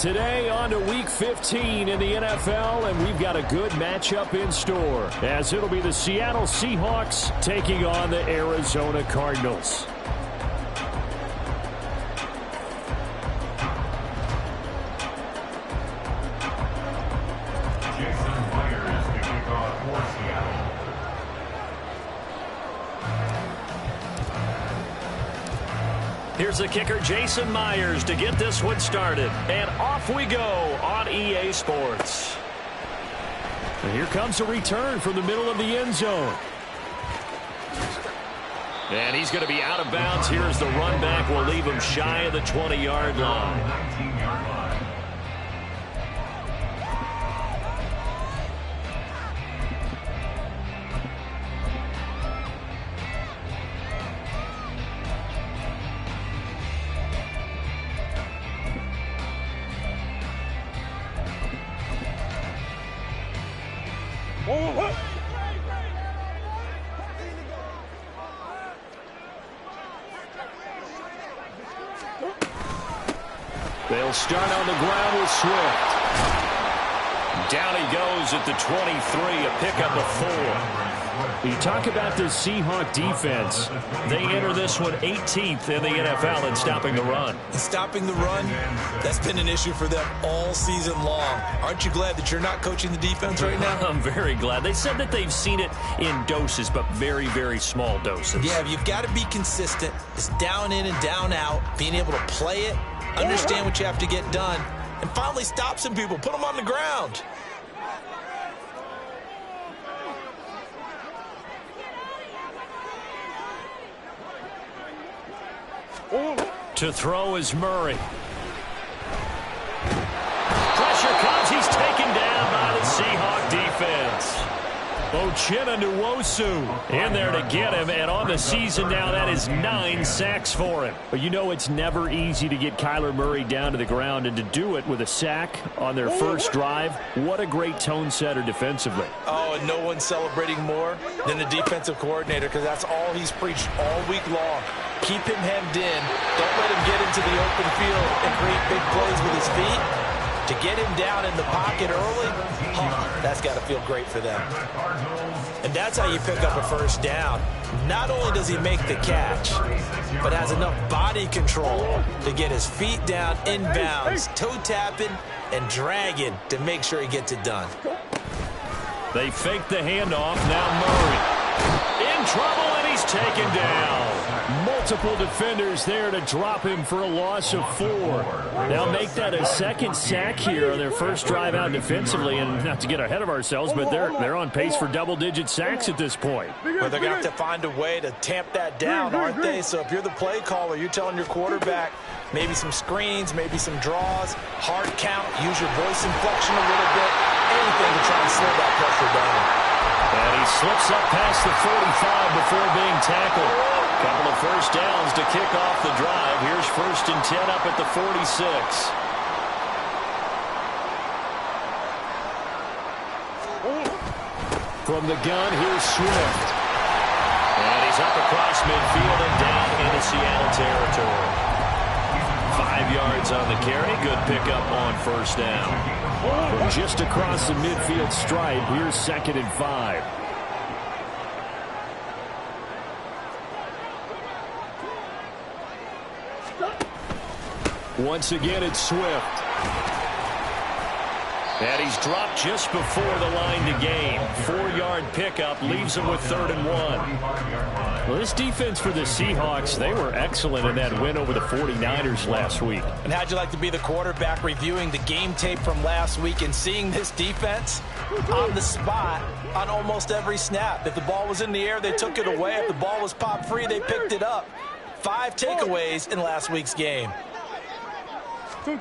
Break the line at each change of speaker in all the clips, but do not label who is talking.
Today on to Week 15 in the NFL, and we've got a good matchup in store, as it'll be the Seattle Seahawks taking on the Arizona Cardinals. Here's the kicker, Jason Myers, to get this one started. And off we go on EA Sports. And here comes a return from the middle of the end zone. And he's going to be out of bounds. Here's the run back. We'll leave him shy of the 20-yard line. They'll start on the ground with Swift. Down he goes at the 23, a pickup of 4. You talk about the Seahawk defense. They enter this one 18th in the NFL in stopping the run.
Stopping the run, that's been an issue for them all season long. Aren't you glad that you're not coaching the defense right now?
I'm very glad. They said that they've seen it in doses, but very, very small doses.
Yeah, you've got to be consistent. It's down in and down out, being able to play it, understand what you have to get done, and finally stop some people, put them on the ground.
To throw is Murray. Pressure comes. He's taken down by the Seahawk defense. Uchenna Nwosu in there to get him, and on the season now, that is 9 sacks for him. But you know it's never easy to get Kyler Murray down to the ground, and to do it with a sack on their first drive, what a great tone setter defensively.
Oh, and no one's celebrating more than the defensive coordinator, because that's all he's preached all week long. Keep him hemmed in. Don't let him get into the open field and create big plays with his feet. To get him down in the pocket early, that's got to feel great for them. And that's how you pick up a first down. Not only does he make the catch, but has enough body control to get his feet down inbounds, toe-tapping and dragging to make sure he gets it done.
They fake the handoff. Now Murray in trouble, and he's taken down. Multiple defenders there to drop him for a loss of 4. They'll make that a second sack here on their first drive out defensively, and not to get ahead of ourselves, but they're on pace for double-digit sacks at this point.
Well, they're going to have to find a way to tamp that down, aren't they? So if you're the play caller, you're telling your quarterback maybe some screens, maybe some draws, hard count, use your voice inflection a little bit, anything to try and slow that pressure down.
And he slips up past the 45 before being tackled. Couple of first downs to kick off the drive. Here's 1st and 10 up at the 46. From the gun, here's Swift. And he's up across midfield and down into Seattle territory. 5 yards on the carry. Good pickup on first down. From just across the midfield stripe, here's 2nd and 5. Once again, it's Swift. And he's dropped just before the line to gain. 4-yard pickup leaves him with 3rd and 1. Well, this defense for the Seahawks, they were excellent in that win over the 49ers last week.
And how'd you like to be the quarterback reviewing the game tape from last week and seeing this defense on the spot on almost every snap? If the ball was in the air, they took it away. If the ball was popped free, they picked it up. 5 takeaways in last week's game.
They'll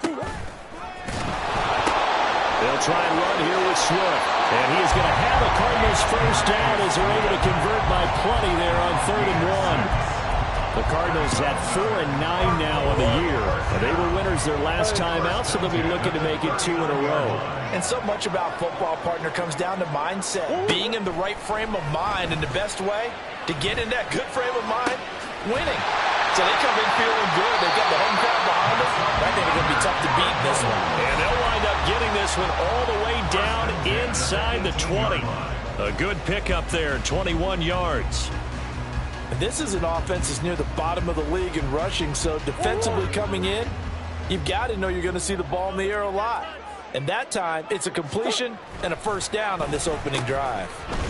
try and run here with Swift. And he is going to have a Cardinals first down as they're able to convert by plenty there on 3rd and 1. The Cardinals at 4-9 now on the year. And they were winners their last time out, so they'll be looking to make it 2 in a row.
And so much about football, partner, comes down to mindset. Being in the right frame of mind, and the best way to get in that good frame of mind, winning. So they come in feeling good. They got the home crowd behind them. I think they're going to be tough to beat in this one.
And this one all the way down inside the 20. A good pickup there, 21 yards.
This is an offense that's near the bottom of the league in rushing, so defensively coming in, you've got to know you're going to see the ball in the air a lot. And that time, it's a completion and a first down on this opening drive.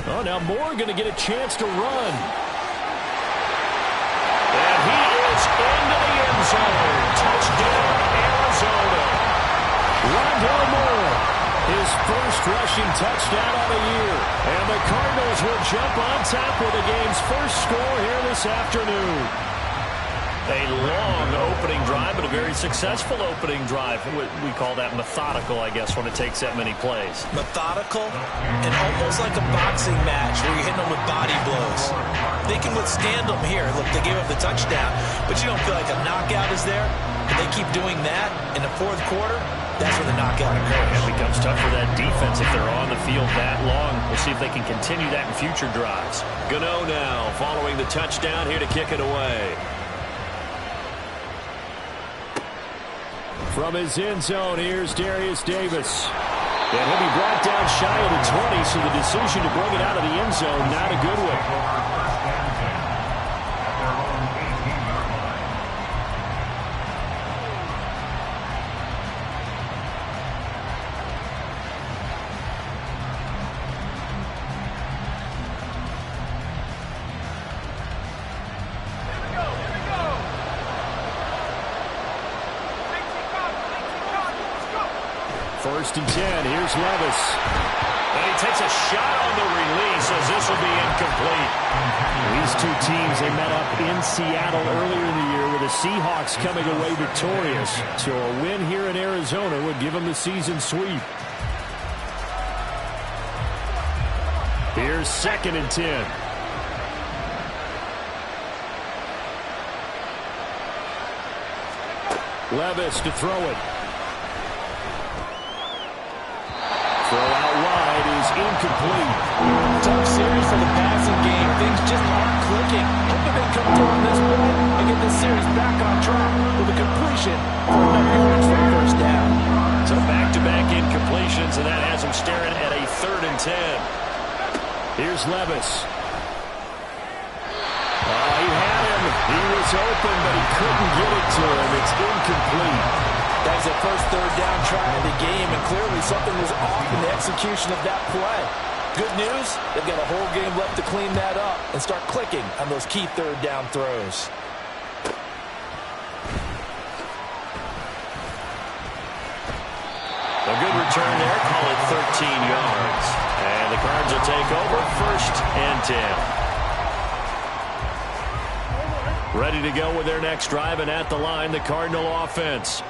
Oh, now Moore going to get a chance to run. And he is into the end zone. Touchdown, Arizona. Rondale Moore, his first rushing touchdown of the year. And the Cardinals will jump on top with the game's first score here this afternoon. A long opening drive, but a very successful opening drive. We call that methodical, I guess, when it takes that many plays.
Methodical and almost like a boxing match where you're hitting them with body blows. They can withstand them here. Look, they gave up the touchdown, but you don't feel like a knockout is there. And they keep doing that in the fourth quarter. That's when the knockout occurs.
It becomes tough for that defense if they're on the field that long. We'll see if they can continue that in future drives. Gano now following the touchdown here to kick it away. From his end zone, here's Darius Davis. And he'll be brought down shy of the 20, so the decision to bring it out of the end zone, not a good one. First and 10, here's Levis. And he takes a shot on the release as this will be incomplete. These two teams, they met up in Seattle earlier in the year with the Seahawks coming away victorious. So a win here in Arizona would give them the season sweep. Here's second and 10. Levis to throw it. Throw out wide is incomplete.
Tough series for the passing game. Things just aren't clicking. Hoping they come through on this play and get this series back on track with a completion for enough yards for a first down.
So back-to-back incompletions, and that has him staring at a 3rd and 10. Here's Levis. He had him. He was open, but he couldn't get it to him. It's incomplete.
That's the first 3rd down try of the game, and clearly something was off in the execution of that play. Good news, they've got a whole game left to clean that up and start clicking on those key 3rd down throws.
A good return there, call it 13 yards. And the Cards will take over, 1st and 10. Ready to go with their next drive, and at the line, the Cardinal offense.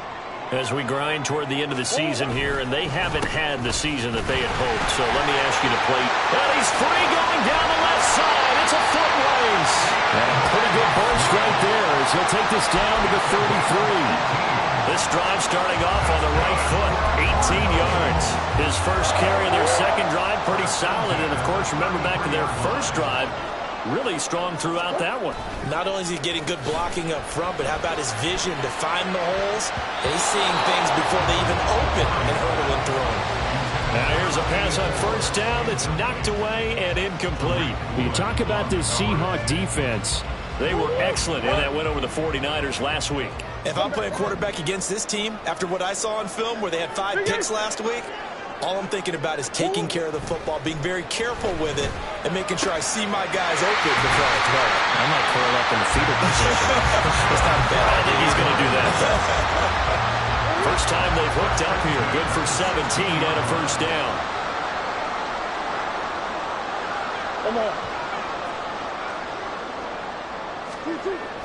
As we grind toward the end of the season here, and they haven't had the season that they had hoped. So let me ask you to play. And he's free going down the left side. It's a foot race. And a pretty good burst right there as he'll take this down to the 33. This drive starting off on the right foot, 18 yards. His first carry of their second drive, pretty solid. And, of course, remember back to their first drive, really strong throughout that one.
Not only is he getting good blocking up front, but how about his vision to find the holes? And he's seeing things before they even open and hurdling through them.
Now here's a pass on first down that's knocked away and incomplete. You talk about this Seahawk defense. They were excellent in that win over the 49ers last week.
If I'm playing quarterback against this team, after what I saw on film where they had 5 picks last week, all I'm thinking about is taking care of the football, being very careful with it, and making sure I see my guys open before I throw it.
I might curl up in the fetal position.
It's not bad.
I think he's going to do that. First time they've hooked up here. Good for 17 and a first down.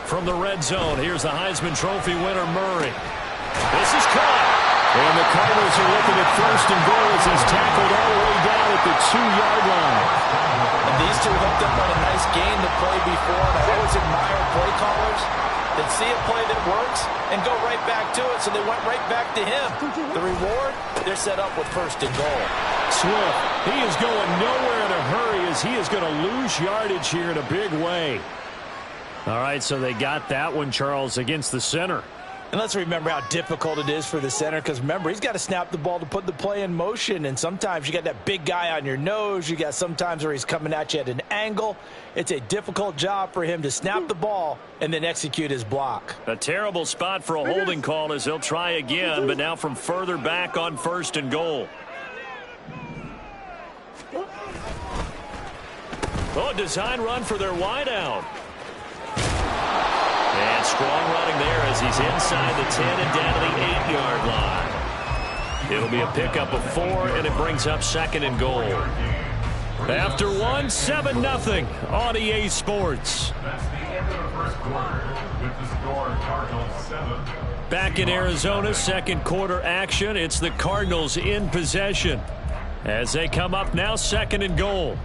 From the red zone, here's the Heisman Trophy winner, Murray. This is caught. And the Cardinals are looking at 1st and goal as he's tackled all the way down at the 2-yard line.
And these two hooked up on a nice gain the play before, and I always admire play callers that see a play that works and go right back to it, so they went right back to him. The reward, they're set up with 1st and goal.
Swift, he is going nowhere in a hurry as he is going to lose yardage here in a big way. All right, so they got that one, Charles, against the center.
And let's remember how difficult it is for the center, because remember, he's got to snap the ball to put the play in motion, and sometimes you got that big guy on your nose. You got sometimes where he's coming at you at an angle. It's a difficult job for him to snap the ball and then execute his block.
A terrible spot for a holding call as he'll try again, but now from further back on 1st and goal. Oh, design run for their wideout. And strong running there as he's inside the 10 and down to the 8-yard line. It'll be a pickup of 4, and it brings up 2nd and goal. After 1, 7-0 on EA Sports.
That's the end of the first quarter with the score Cardinals 7.
Back in Arizona, 2nd quarter action. It's the Cardinals in possession as they come up now 2nd and goal.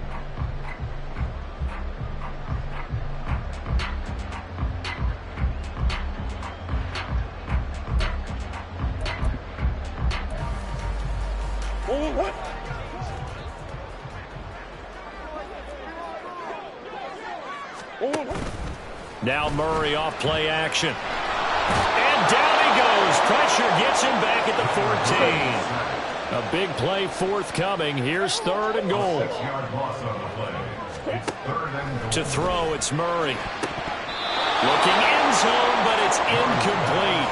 Now Murray off play action. And down he goes. Pressure gets him back at the 14. A big play forthcoming. Here's 3rd and goal.
6-yard loss on the play. It's 3rd and goal.
To throw, it's Murray. Looking end zone, but it's incomplete.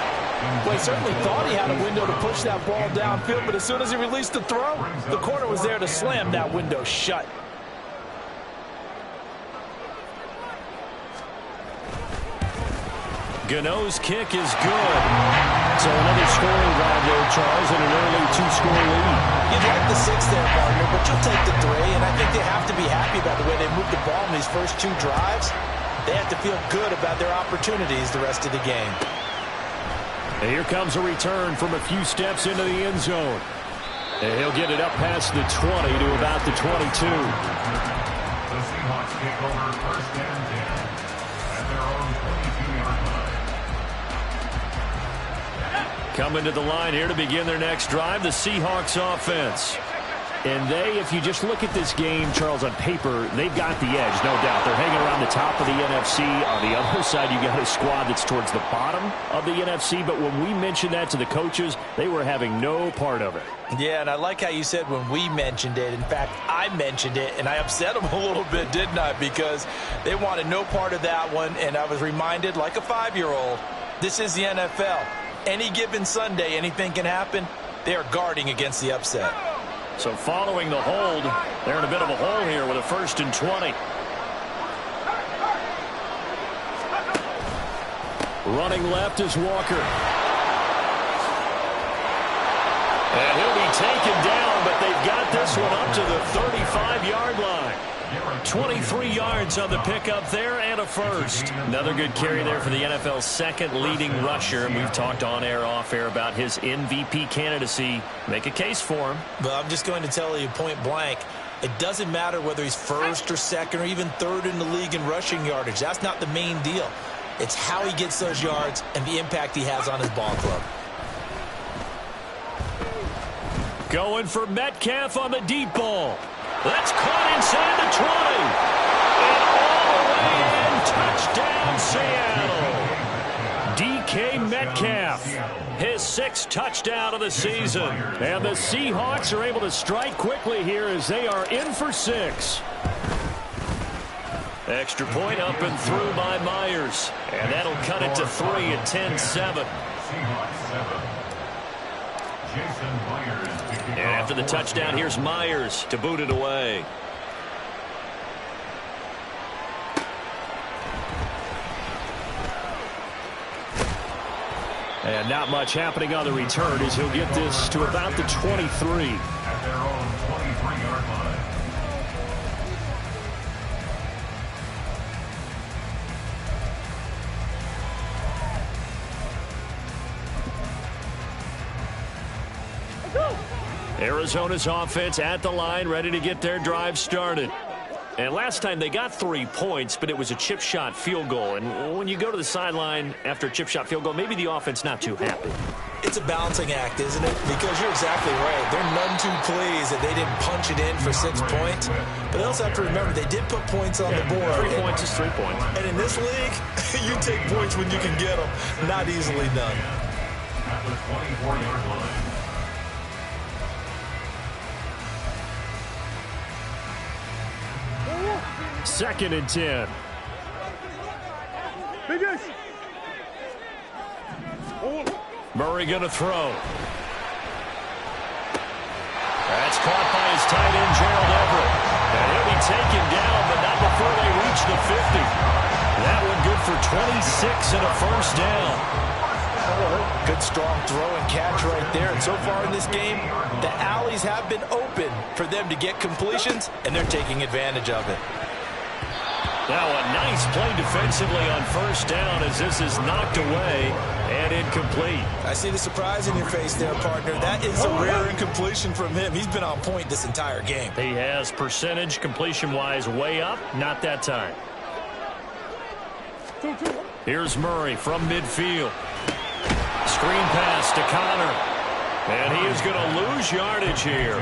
Well, he certainly thought he had a window to push that ball downfield, but as soon as he released the throw, the corner was there to slam that window shut.
Gano's kick is good. So another scoring drive there, Charles, and an early 2-score lead.
You'd like the 6 there, partner, but you'll take the 3, and I think they have to be happy about the way they moved the ball in these first 2 drives. They have to feel good about their opportunities the rest of the game.
And here comes a return from a few steps into the end zone. And he'll get it up past the 20 to about the 22.
The Seahawks take over 1st and 10 at their own 22-yard line.
Coming to the line here to begin their next drive, the Seahawks offense. And they, if you just look at this game, Charles, on paper, they've got the edge, no doubt. They're hanging around the top of the NFC. On the other side, you got a squad that's towards the bottom of the NFC. But when we mentioned that to the coaches, they were having no part of it.
Yeah, and I like how you said when we mentioned it. In fact, I mentioned it, and I upset them a little bit, didn't I? Because they wanted no part of that one, and I was reminded, like a 5-year-old, this is the NFL. Any given Sunday, anything can happen. They are guarding against the upset.
So following the hold, they're in a bit of a hole here with a 1st and 20. Running left is Walker. And he'll be taken down, but they've got this one up to the 35-yard line. 23 yards on the pickup there and a 1st. Another good carry there for the NFL's 2nd leading rusher. And we've talked on air, off air about his MVP candidacy. Make a case for him.
But I'm just going to tell you point blank, it doesn't matter whether he's 1st or 2nd or even 3rd in the league in rushing yardage. That's not the main deal. It's how he gets those yards and the impact he has on his ball club.
Going for Metcalf on the deep ball. That's caught inside the 20. And all the way in. Touchdown, Seattle. DK Metcalf, his 6th touchdown of the season. And the Seahawks are able to strike quickly here as they are in for 6. Extra point up and through by Myers. And that'll cut it to 3 at 10-7. And after the touchdown, here's Myers to boot it away. And not much happening on the return as he'll get this to about the 23.
At their own 23-yard line.
Arizona's offense at the line, ready to get their drive started. And last time they got 3 points, but it was a chip shot field goal. And when you go to the sideline after a chip shot field goal, maybe the offense not too happy.
It's a balancing act, isn't it? Because you're exactly right. They're none too pleased that they didn't punch it in for 6 points. But they also have to remember they did put points on the board.
3 points is 3 points.
And in this league, you take points when you can get them. Not easily done.
At the 24-yard line.
Second and 10. Murray going to throw. That's caught by his tight end, Gerald Everett. And he'll be taken down, but not before they reach the 50. That one good for 26 and a first down.
Good strong throw and catch right there. And so far in this game, the alleys have been open for them to get completions, and they're taking advantage of it.
Now a nice play defensively on first down as this is knocked away and incomplete.
I see the surprise in your face there, partner. That is a rare incompletion from him. He's been on point this entire game.
He has percentage completion-wise way up. Not that time. Here's Murray from midfield. Screen pass to Connor. And he is going to lose yardage here.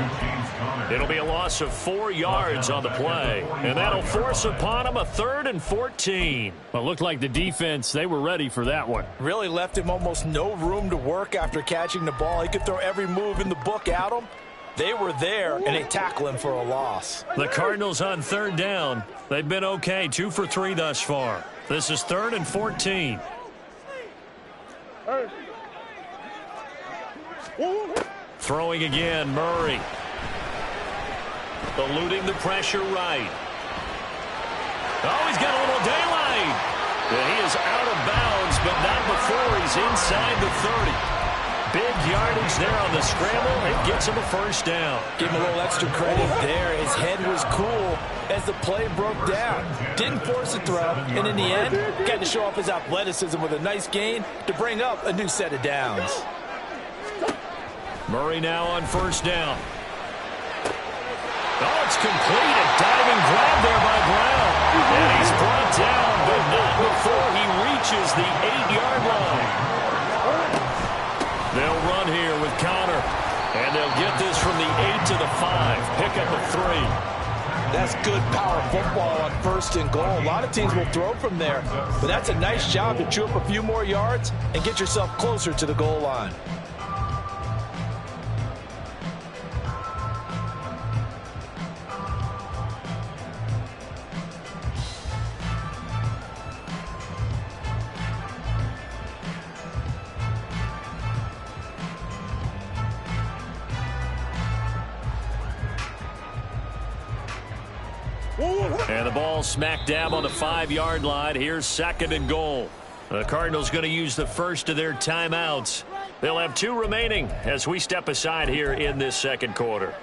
It'll be a loss of 4 yards on the play. And that'll force upon him a 3rd and 14. Well, it looked like the defense, they were ready for that one.
Really left him almost no room to work after catching the ball. He could throw every move in the book at him. They were there, and they tackle him for a loss.
The Cardinals on 3rd down. They've been okay, 2 for 3 thus far. This is 3rd and 14. Throwing again, Murray. Eluding the pressure right. Oh, he's got a little daylight. And he is out of bounds, but not before he's inside the 30. Big yardage there on the scramble. It gets him a first down.
Give him a little extra credit there. His head was cool as the play broke down. Didn't force a throw, and in the end, got to show off his athleticism with a nice gain to bring up a new set of downs.
Murray now on first down. Oh, it's complete. A diving grab there by Brown. And he's brought down, but not before he reaches the 8-yard line. They'll run here with Connor. And they'll get this from the 8 to the 5. Pick up a 3.
That's good power football on 1st and goal. A lot of teams will throw from there. But that's a nice job to chew up a few more yards and get yourself closer to the goal line.
And the ball smack dab on the 5-yard line. Here's 2nd and goal. The Cardinals going to use the first of their timeouts. They'll have 2 remaining as we step aside here in this 2nd quarter.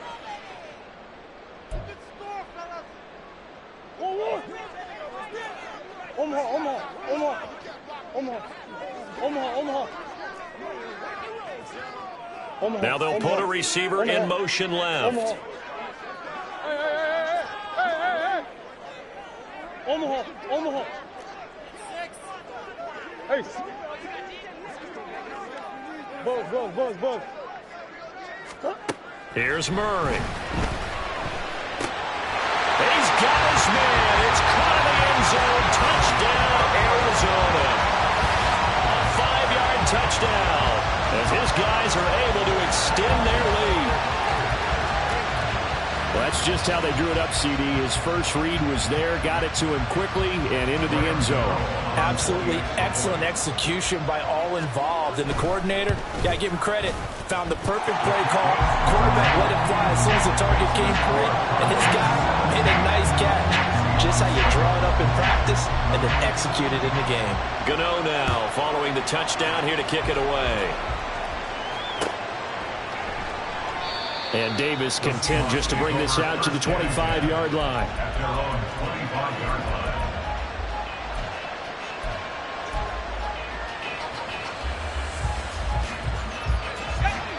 Now they'll put a receiver in motion left.
Omaha. Hey. Buzz.
Here's Murray. He's got his man. It's caught in the end zone. Touchdown, Arizona. A 5-yard touchdown as his guys are able to extend their lead. Well, that's just how they drew it up, CD. His first read was there, got it to him quickly, and into the end zone.
Absolutely excellent execution by all involved. And the coordinator, got to give him credit, found the perfect play call. Quarterback let it fly as soon as the target came free, and his guy made a nice catch. Just how you draw it up in practice and then execute it in the game.
Gano now following the touchdown here to kick it away. And Davis content just to bring this out to the 25-yard line.
At their own 25-yard line.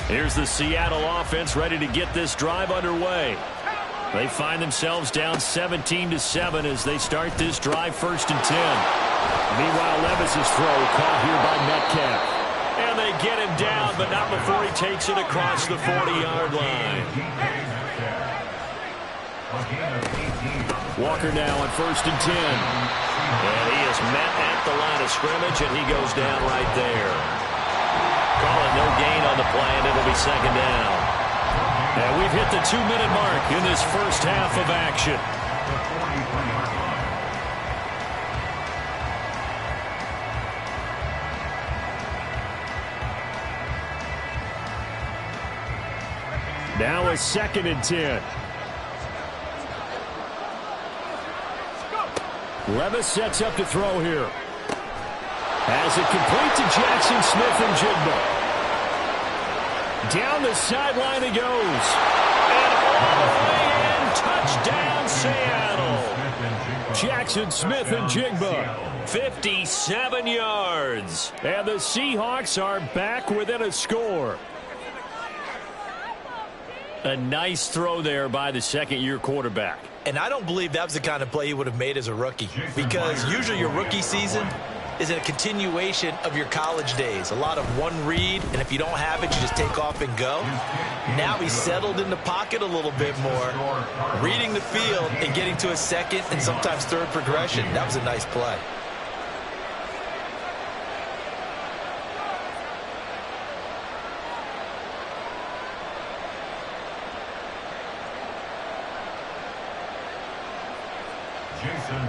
Here's the Seattle offense ready to get this drive underway. They find themselves down 17-7 as they start this drive, 1st and 10. Meanwhile, Levis's throw caught here by Metcalf. And they get him down, but not before he takes it across the 40-yard line. Walker now on 1st and 10. And he is met at the line of scrimmage, and he goes down right there. Call it no gain on the play, and it'll be 2nd down. And we've hit the 2-minute mark in this first half of action. Now a 2nd and 10. Levis sets up to throw here. Has it complete to Jackson Smith and Jigba. Down the sideline he goes. And all the way in, touchdown Seattle. Jackson Smith and Jigba, 57 yards. And the Seahawks are back within a score. A nice throw there by the second-year quarterback.
And I don't believe that was the kind of play he would have made as a rookie, because usually your rookie season is a continuation of your college days. A lot of one read, and if you don't have it, you just take off and go. Now he's settled in the pocket a little bit more, reading the field and getting to a second and sometimes third progression. That was a nice play.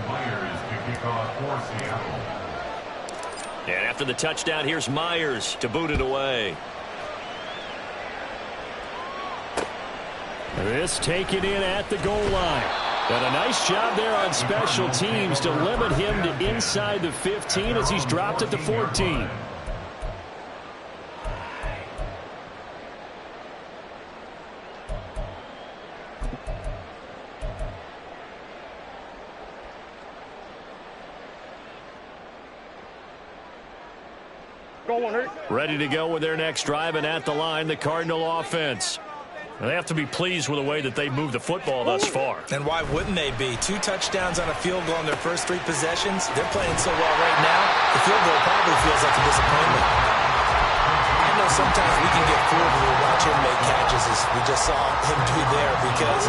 Myers to kick off for Seattle.
And after the touchdown, here's Myers to boot it away. This taken in at the goal line. And a nice job there on special teams to limit him to inside the 15 as he's dropped at the 14. Ready to go with their next drive, and at the line, the Cardinal offense. They have to be pleased with the way that they moved the football thus far.
And why wouldn't they be? 2 touchdowns on a field goal in their first 3 possessions. They're playing so well right now, the field goal probably feels like a disappointment. I know sometimes we can get fooled when we watch him make catches, as we just saw him do there, because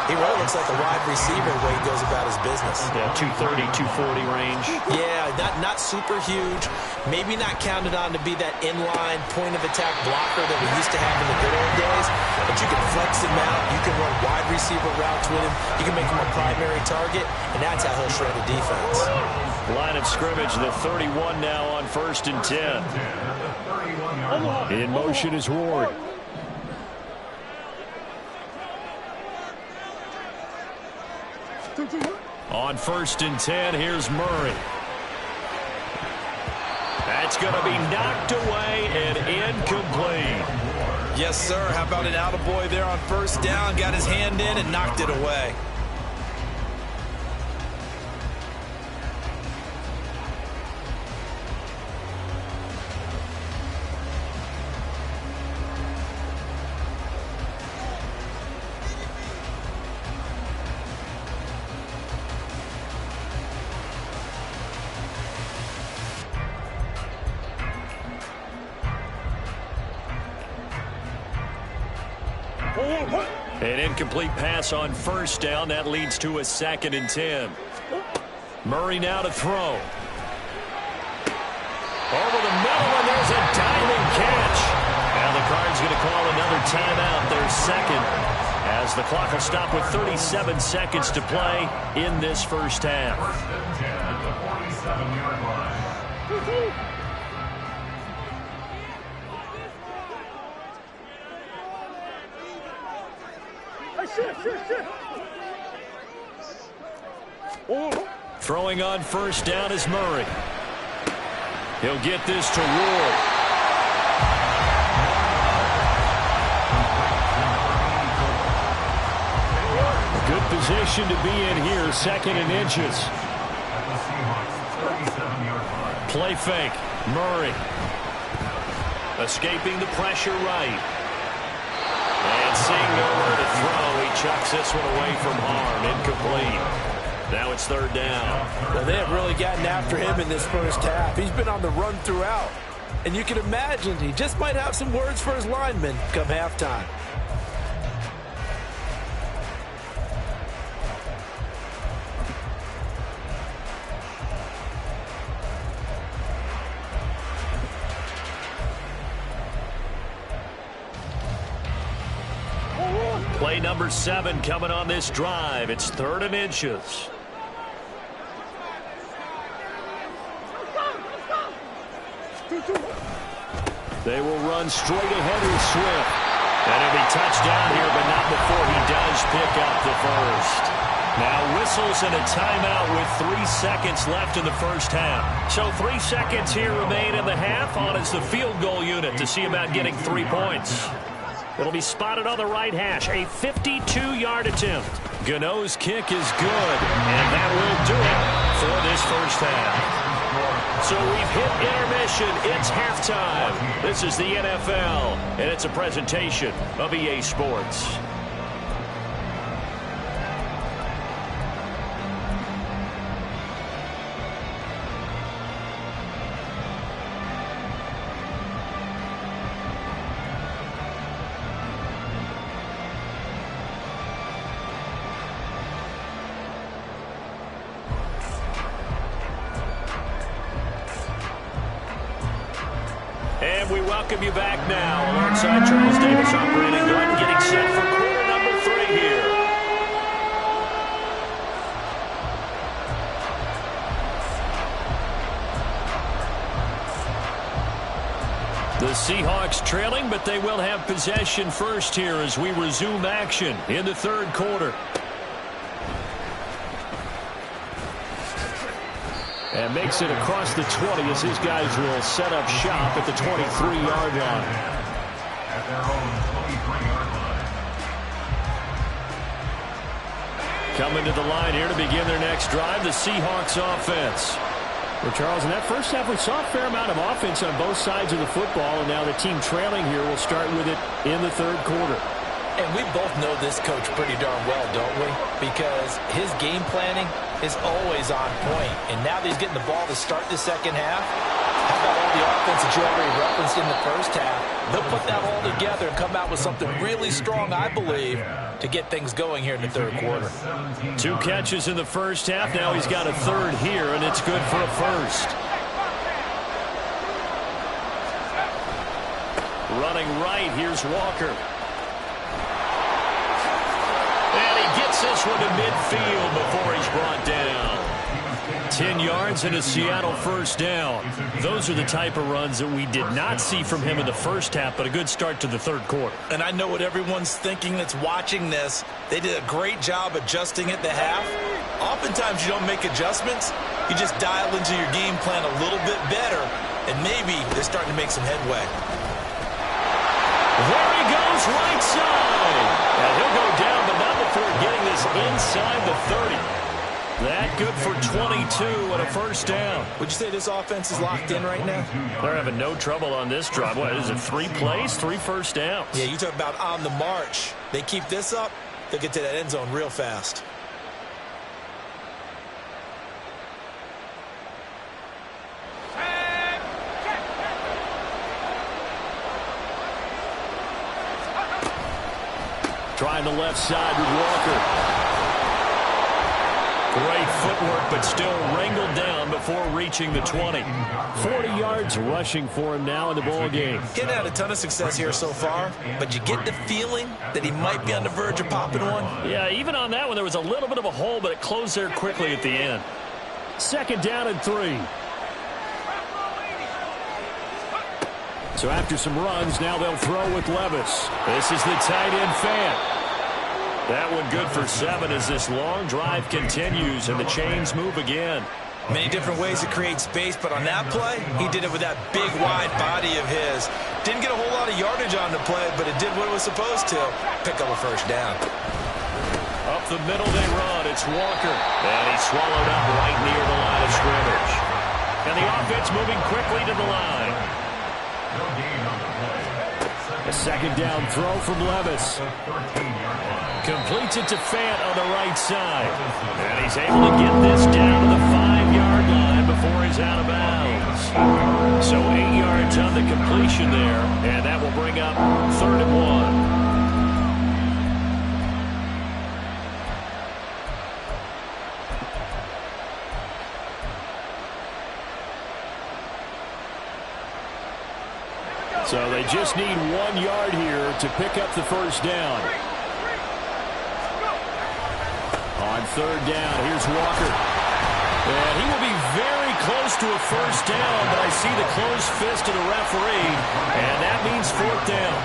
he really looks like a wide receiver the way he goes about his business.
Yeah, 230, 240 range.
Yeah, not super huge. Maybe not counted on to be that inline point-of-attack blocker that we used to have in the good old days. But you can flex him out. You can run wide receiver routes with him. You can make him a primary target, and that's how he'll shred the defense.
Line of scrimmage, the 31 now on 1st and 10. In motion is Ward. On 1st and 10, here's Murray. That's going to be knocked away and incomplete.
Yes, sir. How about an attaboy there on 1st down? Got his hand in and knocked it away.
An incomplete pass on 1st down. That leads to a 2nd and 10. Murray now to throw. Over the middle, and there's a diving catch. And the Cards going to call another timeout, their 2nd, as the clock will stop with 37 seconds to play in this first half.
1st and 10 at the 47-yard line.
Throwing on 1st down is Murray. He'll get this to Ward. Good position to be in here, 2nd and inches. Play fake. Murray. Escaping the pressure right. And seeing nowhere to throw, he chucks this one away from harm. Incomplete. Now it's third down.
Well, they have really gotten after him in this first half. He's been on the run throughout. And you can imagine he just might have some words for his linemen come halftime.
Play number 7 coming on this drive. It's 3rd and inches. They will run straight ahead with Swift. And it'll be touchdown here, but not before he does pick up the first. Now whistles and a timeout with 3 seconds left in the first half. So 3 seconds here remain in the half. On is the field goal unit to see about getting 3 points. It'll be spotted on the right hash. A 52-yard attempt. Gano's kick is good, and that will do it for this first half. So we've hit intermission. It's halftime. This is the NFL, and it's a presentation of EA Sports. And we welcome you back now alongside Charles Davis operating gun, getting set for quarter number 3 here. The Seahawks trailing, but they will have possession first here as we resume action in the 3rd quarter. And makes it across the 20 as his guys will set up shop at the 23-yard line.
At their own 23-yard line.
Coming to the line here to begin their next drive, the Seahawks offense.
Well, Charles, in that first half, we saw a fair amount of offense on both sides of the football, and now the team trailing here will start with it in the 3rd quarter.
And we both know this coach pretty darn well, don't we? Because his game planning is always on point. And now that he's getting the ball to start the second half, how about all the offense that you already referenced in the first half? They'll put that all together and come out with something really strong, I believe, to get things going here in the 3rd quarter.
2 catches in the first half. Now he's got a 3rd here, and it's good for a first. Running right, here's Walker. And he gets this one to midfield before he's brought down. 10 yards and a Seattle first down. Those are the type of runs that we did not see from him in the first half, but a good start to the 3rd quarter.
And I know what everyone's thinking that's watching this. They did a great job adjusting at the half. Oftentimes you don't make adjustments. You just dial into your game plan a little bit better, and maybe they're starting to make some headway.
There he goes, right side. And he'll go down, but not before getting this inside the 30. That good for 22 and a first down.
Would you say this offense is locked in right now?
They're having no trouble on this drive. What is it, 3 plays, 3 first downs?
Yeah, you talk about on the march. They keep this up, they'll get to that end zone real fast.
Trying the left side with Walker. Great footwork, but still wrangled down before reaching the 20.
40 yards rushing for him now in the ball game.
Getting had a ton of success here so far, but you get the feeling that he might be on the verge of popping one.
Yeah, even on that one, there was a little bit of a hole, but it closed there quickly at the end.
2nd down and 3. So after some runs, now they'll throw with Levis.
This is the tight end fan. That one good for 7 as this long drive continues and the chains move again.
Many different ways to create space, but on that play, he did it with that big, wide body of his. Didn't get a whole lot of yardage on the play, but it did what it was supposed to. Pick up a first down.
Up the middle they run. It's Walker. And he's swallowed up right near the line of scrimmage. And the offense moving quickly to the line.
A second down throw from Levis.
Completes it to Fant on the right side. And he's able to get this down to the 5-yard line before he's out of bounds. So 8 yards on the completion there, and that will bring up 3rd and 1.
So they just need 1 yard here to pick up the first down. On 3rd down, here's Walker. And he will be very close to a first down, but I see the closed fist of the referee, and that means 4th down.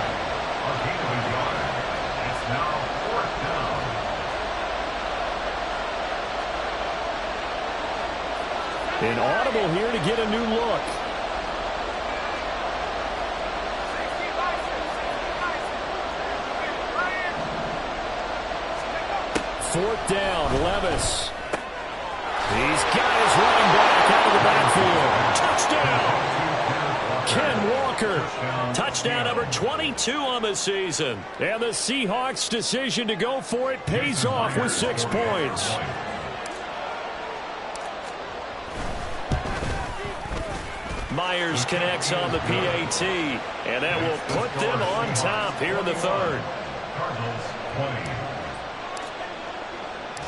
It's now 4th down.
An audible here to get a new look. 4th down, Levis. He's got his running back out of the backfield. Touchdown! Ken Walker.
Touchdown number 22 on the season.
And the Seahawks' decision to go for it pays off with 6 points.
Myers connects on the PAT, and that will put them on top here in the 3rd.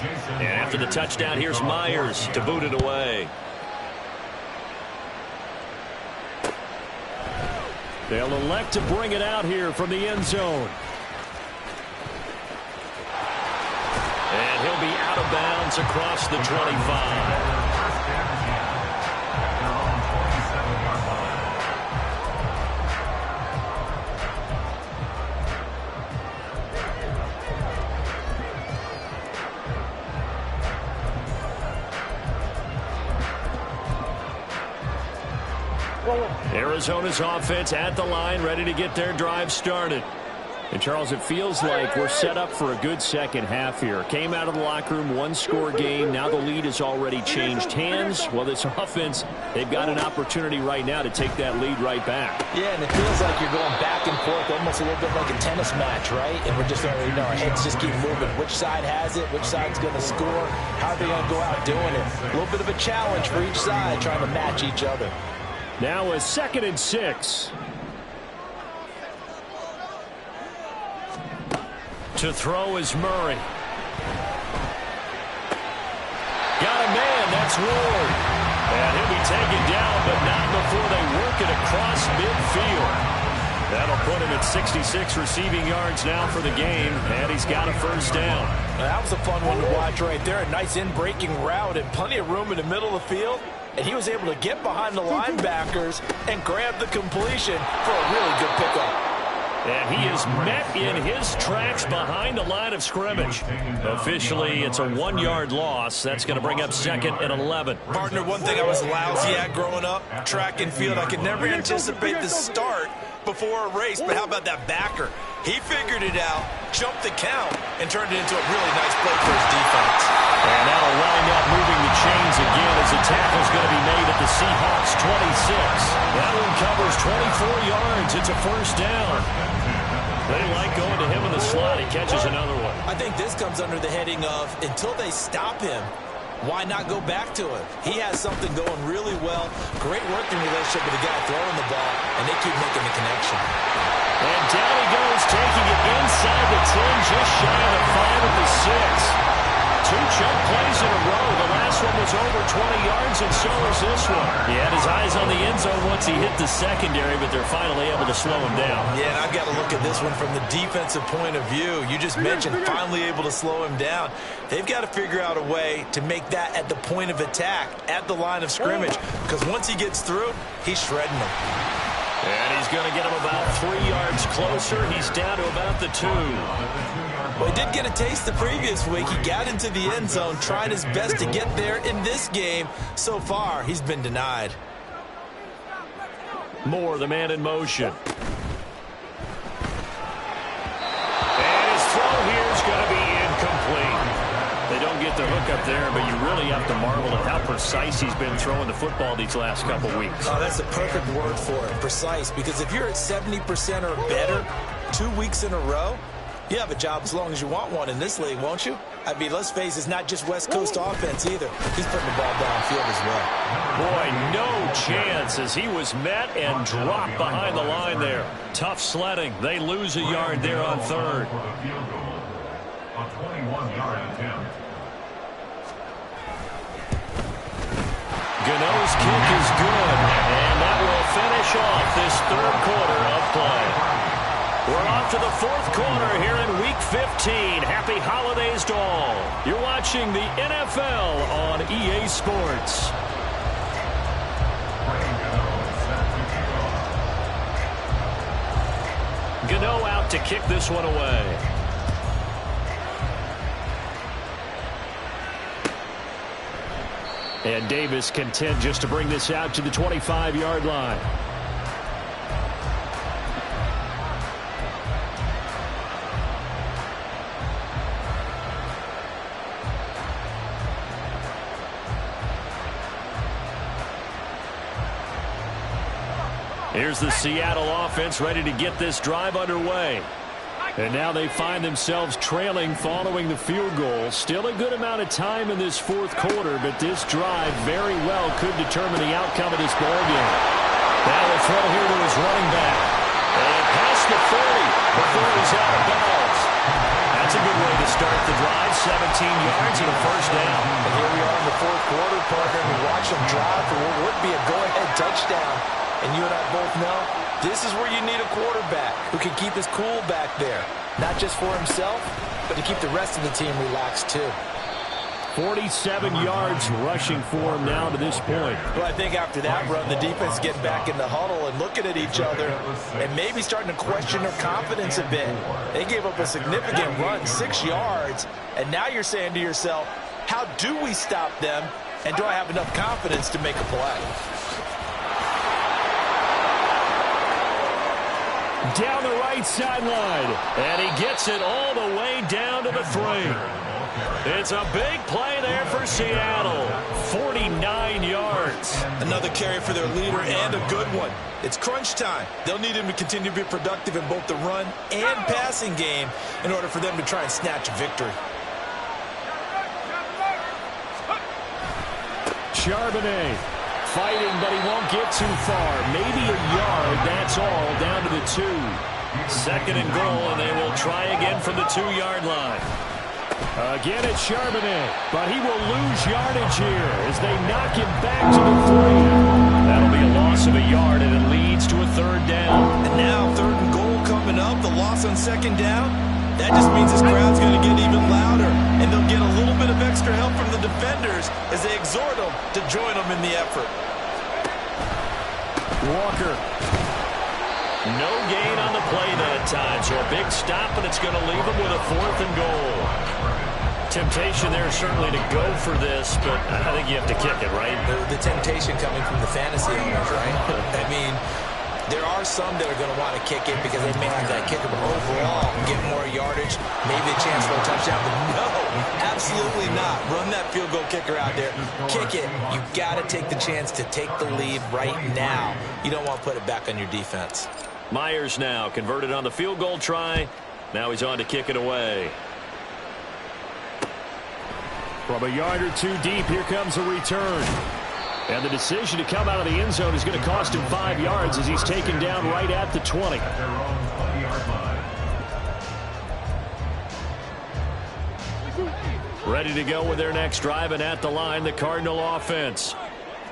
And after the touchdown, here's Myers to boot it away.
They'll elect to bring it out here from the end zone.
And he'll be out of bounds across the 25.
Arizona's offense at the line, ready to get their drive started. And, Charles, it feels like we're set up for a good second half here. Came out of the locker room, 1-score game. Now the lead has already changed hands. Well, this offense, they've got an opportunity right now to take that lead right back.
Yeah, and it feels like you're going back and forth, almost a little bit like a tennis match, right? And we're just, our heads just keep moving. Which side has it? Which side's going to score? How are they going to go out doing it? A little bit of a challenge for each side, trying to match each other.
Now a 2nd and 6.
To throw is Murray. Got a man, that's Ward. And he'll be taken down, but not before they work it across midfield. That'll put him at 66 receiving yards now for the game, and he's got a first down.
That was a fun one to watch right there. A nice in-breaking route and plenty of room in the middle of the field. And he was able to get behind the linebackers and grab the completion for a really good pickup.
And he is met in his tracks behind the line of scrimmage. Officially, it's a 1-yard loss. That's going to bring up 2nd and 11.
Partner, one thing I was lousy at growing up, track and field, I could never anticipate the start before a race, but how about that backer? He figured it out, jumped the count, and turned it into a really nice play for his defense.
And that'll wind up moving the chains again as the tackle's going to be made at the Seahawks 26. That one covers 24 yards. It's a first down. They like going to him in the slot. He catches another one.
I think this comes under the heading of, until they stop him, why not go back to him? He has something going really well. Great working relationship with the guy throwing the ball, and they keep making the connection.
And down he goes, taking it inside the 10, just shy of the 5 at the 6. 2 chunk plays in a row. The last one was over 20 yards, and so is this one. He had his eyes on the end zone once he hit the secondary, but they're finally able to slow him down.
Yeah, and I've got to look at this one from the defensive point of view. You just mentioned finally able to slow him down. They've got to figure out a way to make that at the point of attack, at the line of scrimmage, because once he gets through, he's shredding them.
And he's going to get him about 3 yards closer. He's down to about the 2.
Well, he did get a taste the previous week. He got into the end zone, trying his best to get there in this game. So far, he's been denied.
Moore, the man in motion. And his throw here is going to be incomplete. They don't get the hook up there, but you really
really have to marvel at how precise he's been throwing the football these last couple weeks.
Oh, that's the perfect word for it, precise. Because if you're at 70% or better 2 weeks in a row, you have a job as long as you want one in this league, won't you? I mean, let's face it, it's not just West Coast offense either. He's putting the ball downfield as well.
Boy, no chance as he was met and dropped behind the line there. Tough sledding. They lose a yard there on third.
For the field goal, a 21-yard attempt.
Gano's kick is good, and that will finish off this third quarter of play. We're off to the fourth quarter here in Week 15. Happy holidays to all. You're watching the NFL on EA Sports. Gano out to kick this one away. And Davis content just to bring this out to the 25-yard line. Here's the Seattle offense ready to get this drive underway. And now they find themselves trailing following the field goal. Still a good amount of time in this fourth quarter, but this drive very well could determine the outcome of this ballgame. Now will throw here to his running back. And past the 40 before he's out of bounds. That's a good way to start the drive. 17 yards and a first down.
And here we are in the fourth quarter, partner, and we watch him drive for what would be a go-ahead touchdown. And you and I both know this is where you need a quarterback who can keep his cool back there. Not just for himself, but to keep the rest of the team relaxed too.
47 yards rushing for him now to this point.
Well, I think after that run, the defense is getting back in the huddle and looking at each other and maybe starting to question their confidence a bit. They gave up a significant run, 6 yards, and now you're saying to yourself, how do we stop them, and do I have enough confidence to make a play?
Down the right sideline, and he gets it all the way down to the 3. It's a big play there for Seattle. 49 yards.
Another carry for their leader and a good one. It's crunch time. They'll need him to continue to be productive in both the run and passing game in order for them to try and snatch a victory.
Charbonnet fighting, but he won't get too far. Maybe a yard, that's all, down to the 2. Second and goal, and they will try again from the 2-yard line. Again, it's Charbonnet, but he will lose yardage here as they knock him back to the 3. That'll be a loss of a yard, and it leads to a third down.
And now third and goal coming up, the loss on second down. That just means this crowd's going to get even louder, and they'll get a little bit of extra help from the defenders as they exhort them to join them in the effort.
Walker. No gain on the play that time, so a big stop, and it's going to leave them with a 4th and goal. Temptation there certainly to go for this, but I think you have to kick it, right?
The temptation coming from the fantasy owners, right? I mean, there are some that are going to want to kick it because they may have that kicker, but overall, get more yardage, maybe a chance for a touchdown. But no, absolutely not. Run that field goal kicker out there. Kick it. You got to take the chance to take the lead right now. You don't want to put it back on your defense.
Myers now converted on the field goal try. Now he's on to kick it away. From a yard or 2 deep, here comes a return. And the decision to come out of the end zone is going to cost him 5 yards as he's taken down right at the 20.
At their own 20-yard line.
Ready to go with their next drive, and at the line, the Cardinal offense.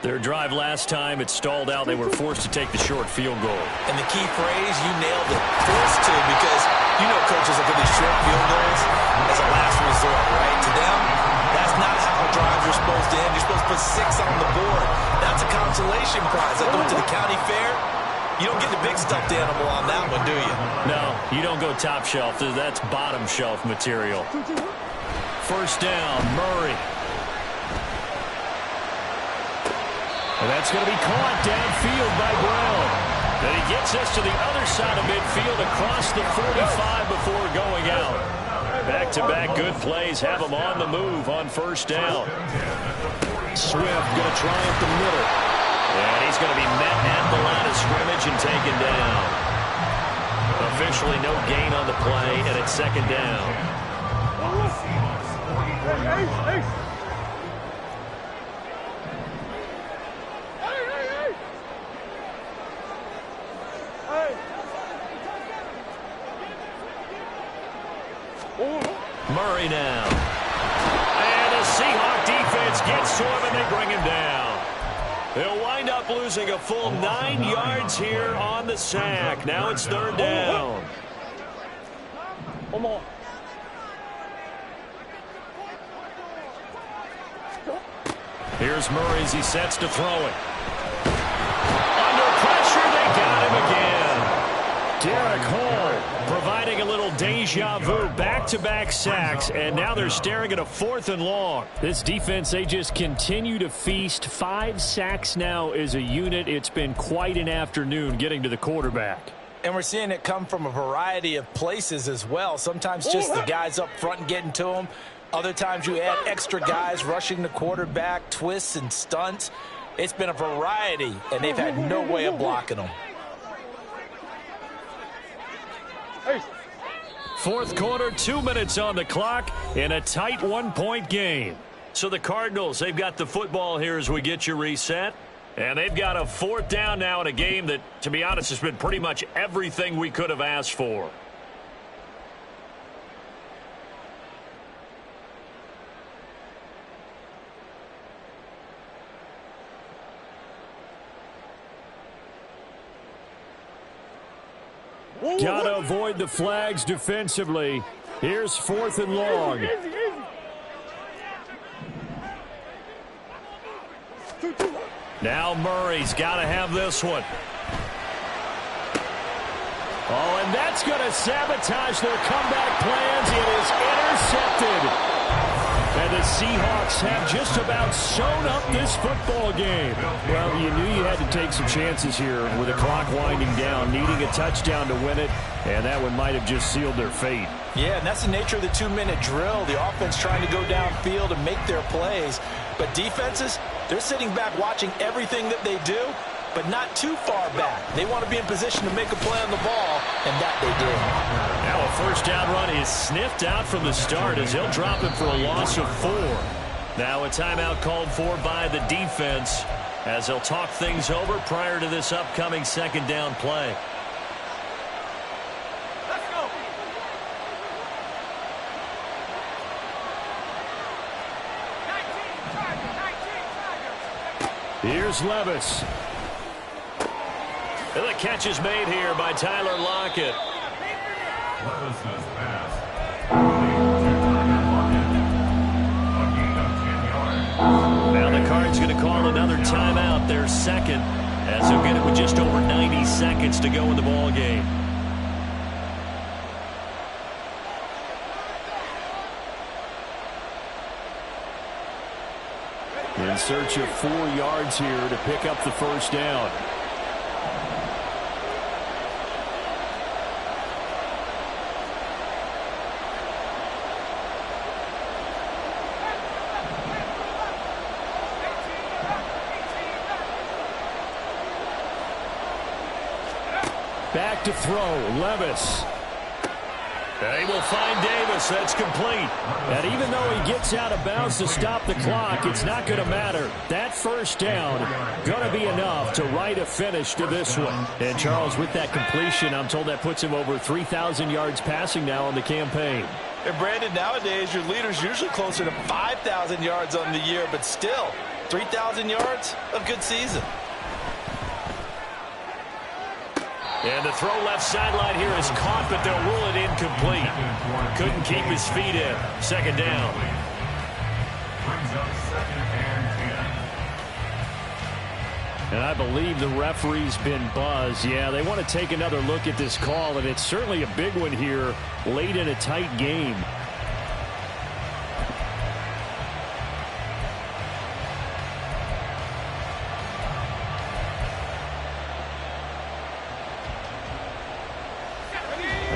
Their drive last time, it stalled out. They were forced to take the short field goal.
And the key phrase, you nailed it, forced to, because you know coaches look at these short field goals as a last resort, right? To them, that's not how drives are supposed to end. You're supposed to put 6 on the board. That's a consolation prize. Like going to the county fair, you don't get the big stuffed animal on that one, do you?
No, you don't go top shelf. That's bottom shelf material. First down, Murray. And that's going to be caught downfield by Brown. Then he gets us to the other side of midfield across the 45 before going out. Back
Back-to-back good plays have him on the move on first down. Swift going to try at the middle. And he's going to be met at the line of scrimmage and taken down. Officially no gain on the play, and it's second down. Murray now. And the Seahawk defense gets to him, and they bring him down. They'll wind up losing a full 9 yards here on the sack. Now it's third down. Here's Murray as he sets to throw it. Under pressure, they got him again. Derek Hall providing a little deja vu, back-to-back sacks, and now they're staring at a 4th and long. This defense, they just continue to feast. 5 sacks now as a unit. It's been quite an afternoon getting to the quarterback.
And we're seeing it come from a variety of places as well. Sometimes just the guys up front and getting to them. Other times you add extra guys rushing the quarterback, twists and stunts. It's been a variety, and they've had no way of blocking them.
Fourth quarter, 2 minutes on the clock in a tight 1-point game. So the Cardinals, they've got the football here as we get you reset. And they've got a 4th down now in a game that, to be honest, has been pretty much everything we could have asked for. Got to avoid the flags defensively. Here's 4th and long. Now Murray's got to have this one. Oh, and that's going to sabotage their comeback plans. It is intercepted. And the Seahawks have just about sewn up this football game. Well, you knew you had to take some chances here with the clock winding down, needing a touchdown to win it, and that one might have just sealed their fate.
Yeah, and that's the nature of the 2-minute drill. The offense trying to go downfield and make their plays. But defenses, they're sitting back watching everything that they do, but not too far back. They want to be in position to make a play on the ball, and that they did.
Now a first down run is sniffed out from the start as he'll drop it for a loss of 4. Now a timeout called for by the defense as they'll talk things over prior to this upcoming second down play.
Let's go.
Here's Levis. And the catch is made here by Tyler Lockett.
Levis's pass.
Now the Cards going to call another timeout, their second, as they'll get it with just over 90 seconds to go in the ball game. In search of 4 yards here to pick up the first down. Back to throw, Levis. They will find Davis. That's complete. And even though he gets out of bounds to stop the clock, it's not going to matter. That first down going to be enough to write a finish to this one. And Charles, with that completion, I'm told that puts him over 3,000 yards passing now on the campaign.
And Brandon, nowadays your leader's usually closer to 5,000 yards on the year, but still 3,000 yards, a good season.
And the throw left sideline here is caught, but they'll rule it incomplete. Couldn't keep his feet in. Second down.
Brings up 2nd and 10.
And I believe the referee's been buzzed. Yeah, they want to take another look at this call, and it's certainly a big one here late in a tight game.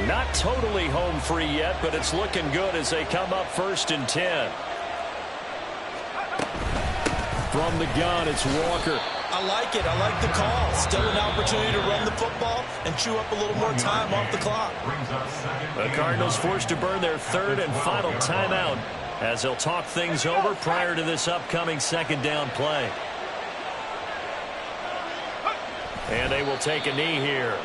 Not totally home free yet, but it's looking good as they come up 1st and 10. From the gun, it's Walker.
I like it. I like the call. Still an opportunity to run the football and chew up a little more time off the clock.
The Cardinals forced to burn their 3rd and final timeout as they'll talk things over prior to this upcoming 2nd down play. And they will take a knee here.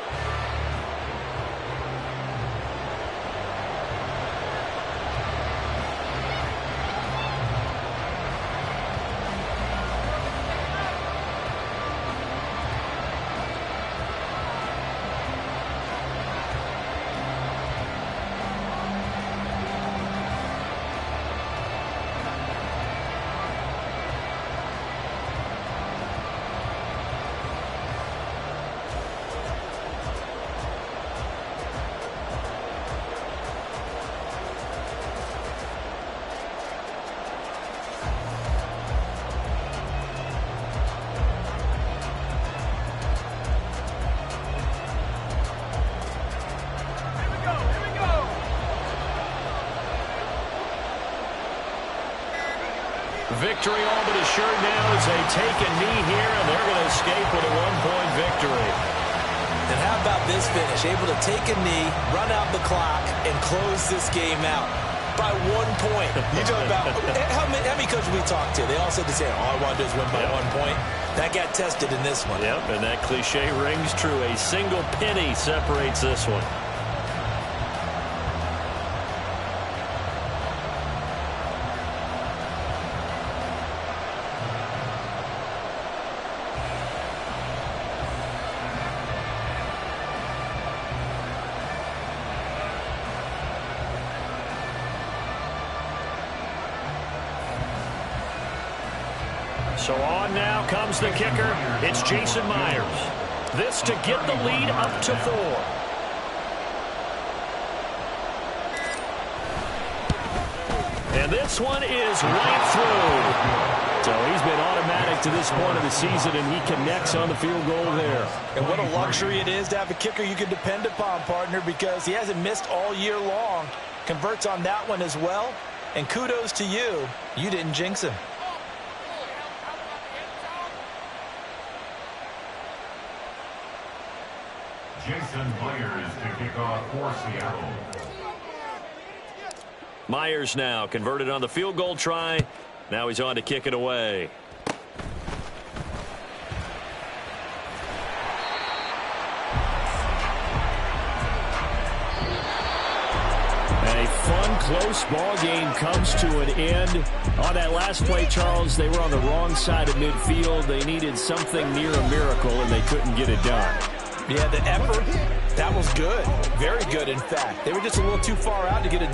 Victory all but assured now as they take a knee here, and they're going to escape with a 1-point victory.
And how about this finish? Able to take a knee, run out the clock, and close this game out by 1 point. You talk about how many coaches we talked to? They all said the same. All I want to do is win by 1 point. That got tested in this one.
Yep, and that cliche rings true. A single penny separates this one. So on now comes the kicker. It's Jason Myers. This to get the lead up to 4. And this one is right through. So he's been automatic to this point of the season, and he connects on the field goal there.
And what a luxury it is to have a kicker you can depend upon, partner, because he hasn't missed all year long. Converts on that one as well. And kudos to you. You didn't jinx him.
Jason Myers to kick off for Seattle.
Myers now converted on the field goal try. Now he's on to kick it away. A fun, close ball game comes to an end. On that last play, Charles, they were on the wrong side of midfield. They needed something near a miracle, and they couldn't get it done.
Yeah, the effort, that was good. Very good, in fact. They were just a little too far out to get a decent